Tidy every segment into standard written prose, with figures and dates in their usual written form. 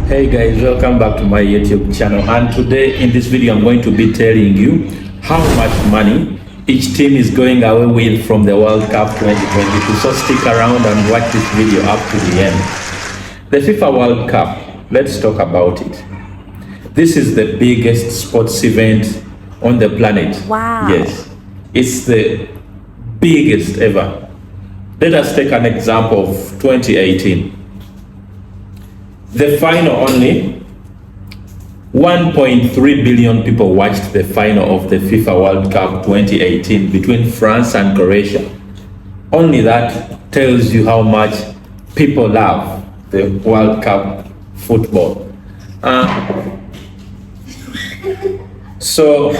Hey guys, welcome back to my YouTube channel, and today in this video I'm going to be telling you how much money each team is going away with from the World Cup 2022. So stick around and watch this video up to the end. The FIFA World Cup, let's talk about it. This is the biggest sports event on the planet. Wow. Yes, it's the biggest ever. Let us take an example of 2018. The final, only 1.3 billion people watched the final of the FIFA World Cup 2018 between France and Croatia. Only that tells you how much people love the World Cup football. So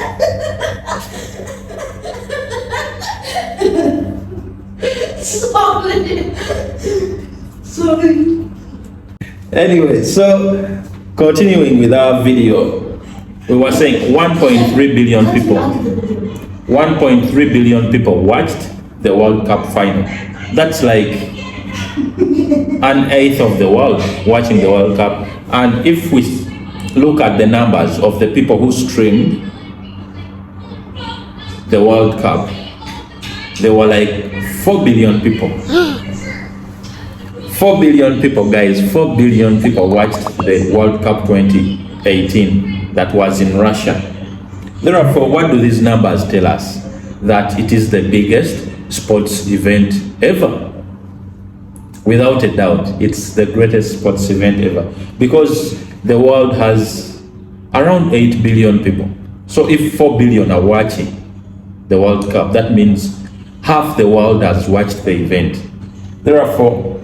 Sorry. anyway, so continuing with our video, we were saying 1.3 billion people. 1.3 billion people watched the World Cup final. That's like an eighth of the world watching the World Cup. And if we look at the numbers of the people who streamed the World Cup, there were like 4 billion people. 4 billion people, guys. 4 billion people watched the World Cup 2018 that was in Russia. Therefore, what do these numbers tell us? That it is the biggest sports event ever. Without a doubt, it's the greatest sports event ever. Because the world has around 8 billion people. So if 4 billion are watching the World Cup, that means half the world has watched the event. Therefore,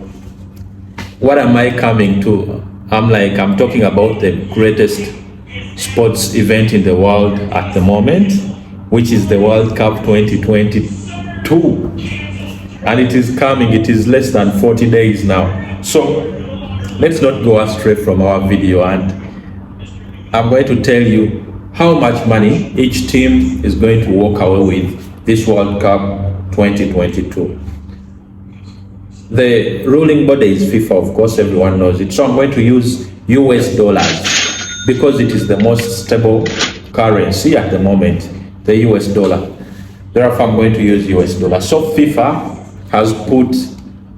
what am I coming to? I'm talking about the greatest sports event in the world at the moment, which is the World Cup 2022. And it is coming, it is less than 40 days now. So let's not go astray from our video, and I'm going to tell you how much money each team is going to walk away with this World Cup 2022. The ruling body is FIFA, of course, everyone knows it. So I'm going to use US dollars because it is the most stable currency at the moment, the US dollar. Therefore, I'm going to use US dollars. So FIFA has put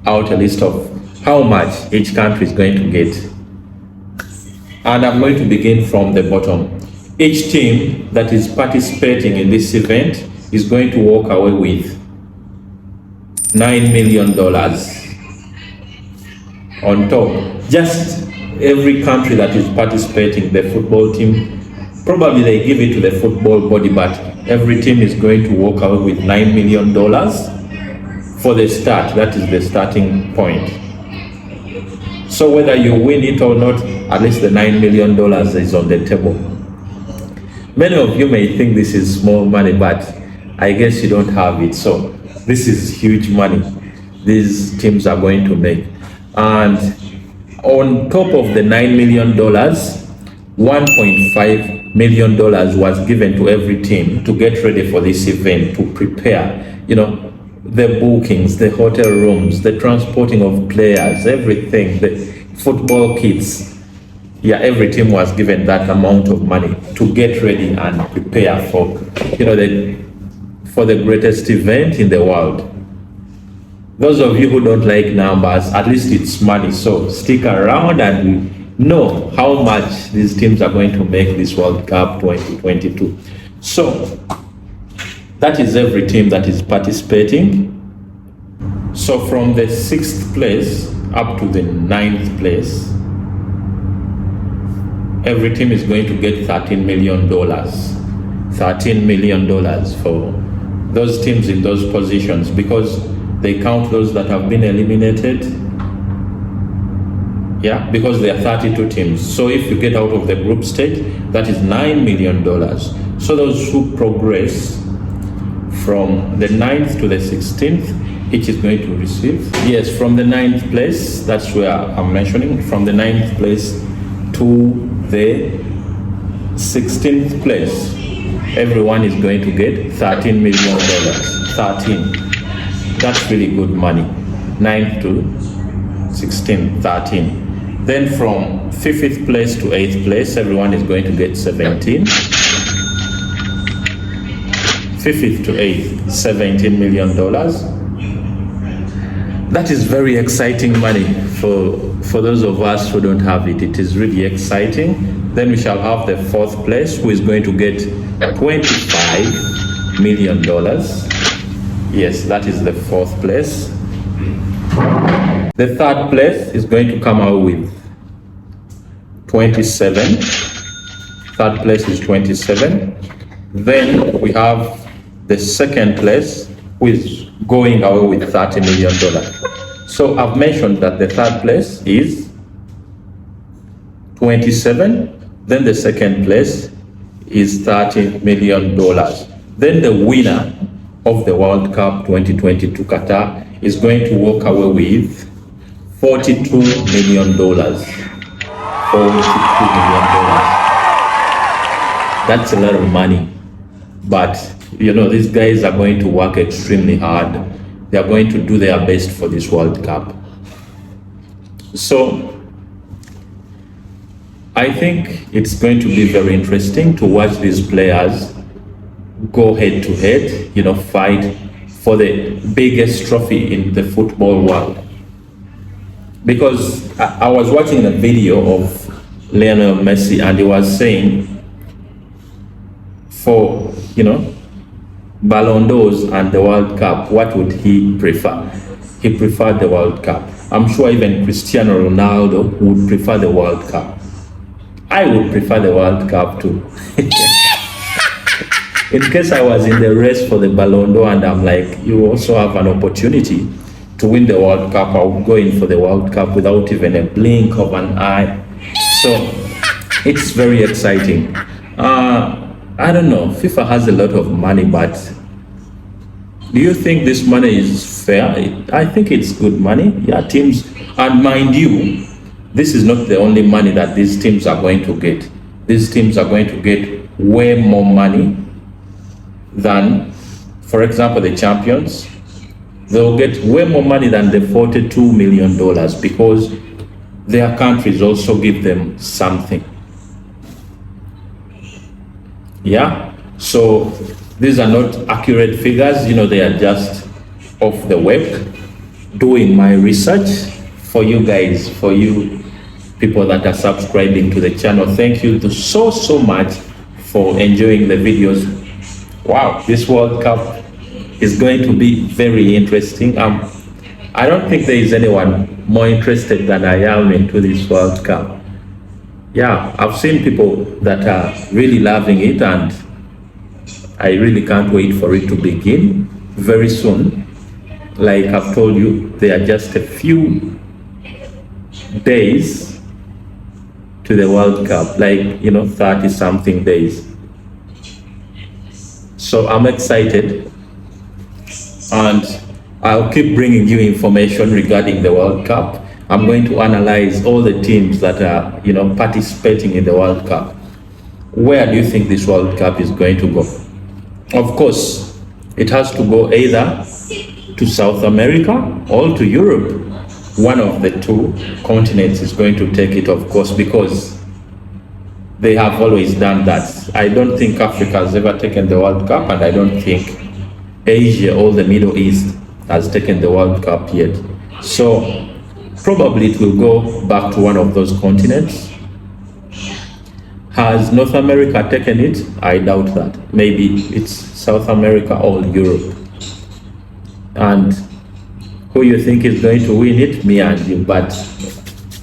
out a list of how much each country is going to get. And I'm going to begin from the bottom. Each team that is participating in this event is going to walk away with $9 million on top. Just every country that is participating, the football team, probably they give it to the football body, but every team is going to walk away with $9 million for the start. That is the starting point. So whether you win it or not, at least the $9 million is on the table. Many of you may think this is small money, but I guess you don't have it. So this is huge money these teams are going to make. And on top of the $9 million, $1.5 million was given to every team to get ready for this event, to prepare, the bookings, the hotel rooms, the transporting of players, everything, the football kits. Yeah, every team was given that amount of money to get ready and prepare for, for the greatest event in the world. Those of you who don't like numbers, at least it's money. So stick around and know how much these teams are going to make this World Cup 2022. So that is every team that is participating. So from the 6th place up to the 9th place, every team is going to get $13 million. $13 million for those teams in those positions, because they count those that have been eliminated. Yeah, because there are 32 teams. So if you get out of the group stage, that is $9 million. So those who progress from the 9th to the 16th, each is going to receive. Yes, from the 9th place, that's where I'm mentioning, from the 9th place to the 16th place, everyone is going to get $13 million. 13. That's really good money. 9 to 16, 13. Then from 5th place to 8th place, everyone is going to get 17. 5th to 8th, $17 million. That is very exciting money for those of us who don't have it. It is really exciting. Then we shall have the 4th place, who is going to get $25 million. Yes, that is the 4th place. The 3rd place is going to come out with 27. 3rd place is 27. Then we have the 2nd place, who is going away with $30 million. So I've mentioned that the 3rd place is 27. Then the 2nd place is $30 million. Then the winner of the World Cup 2022 Qatar is going to walk away with $42 million. $42 million. That's a lot of money. But, you know, these guys are going to work extremely hard. They are going to do their best for this World Cup. So, I think it's going to be very interesting to watch these players go head to head, you know, fight for the biggest trophy in the football world. Because I was watching a video of Lionel Messi, and he was saying, for, you know, Ballon d'Ors and the World Cup, what would he prefer? He preferred the World Cup. I'm sure even Cristiano Ronaldo would prefer the World Cup. I would prefer the World Cup too. In case I was in the race for the Ballon d'Or and I'm like, you also have an opportunity to win the World Cup, I would go in for the World Cup without even a blink of an eye. So it's very exciting. I don't know, FIFA has a lot of money, but do you think this money is fair? I think it's good money. Yeah, teams, and mind you, this is not the only money that these teams are going to get. These teams are going to get way more money than, for example, the champions. They'll get way more money than the $42 million because their countries also give them something. Yeah, so these are not accurate figures, you know, they are just off the web, doing my research for you guys, for you people that are subscribing to the channel. Thank you so much for enjoying the videos. Wow, this World Cup is going to be very interesting. I don't think there is anyone more interested than I am into this World Cup. Yeah, I've seen people that are really loving it, and I really can't wait for it to begin very soon. Like I've told you, there are just a few days to the World Cup, like, you know, 30 something days. So I'm excited, and I'll keep bringing you information regarding the World Cup. I'm going to analyze all the teams that are, you know, participating in the World Cup. Where do you think this World Cup is going to go? Of course, it has to go either to South America or to Europe. One of the two continents is going to take it, of course, because they have always done that. I don't think Africa has ever taken the World Cup, and I don't think Asia or the Middle East has taken the World Cup yet. So probably it will go back to one of those continents. Has North America taken it? I doubt that. Maybe it's South America or Europe. And who you think is going to win it? Me and you. But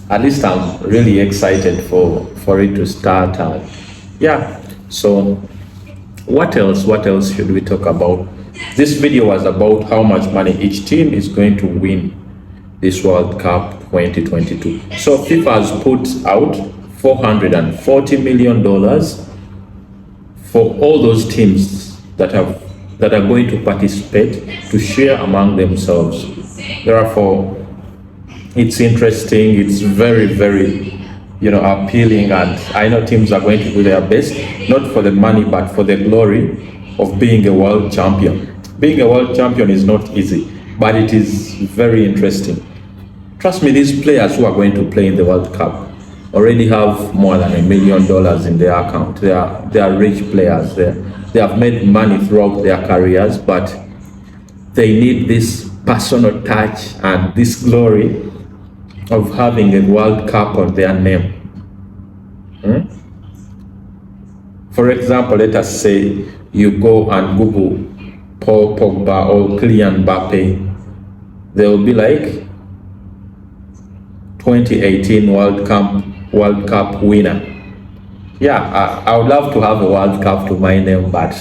at least I'm really excited for it to start. Yeah. So what else should we talk about? This video was about how much money each team is going to win this World Cup 2022. So FIFA has put out $440 million for all those teams that are going to participate to share among themselves. Therefore, it's interesting, it's very, you know, appealing, and I know teams are going to do their best, not for the money, but for the glory of being a world champion. Being a world champion is not easy, but it is very interesting. Trust me, these players who are going to play in the World Cup already have more than $1 million in their account. They are rich players. They have made money throughout their careers, but they need this personal touch and this glory of having a World Cup on their name. For example, let us say you go and Google Paul Pogba or Kylian Mbappe. They will be like 2018 World Cup winner. Yeah, I would love to have a World Cup to my name, but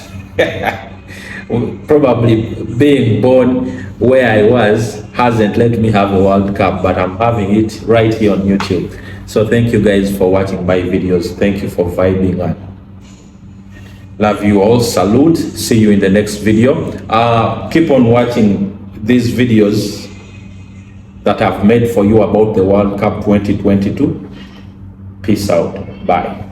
probably being born where I was hasn't let me have a World Cup, but I'm having it right here on YouTube. So thank you guys for watching my videos. Thank you for vibing on. Love you all. Salute. See you in the next video. Keep on watching these videos that I've made for you about the World Cup 2022. Peace out. Bye.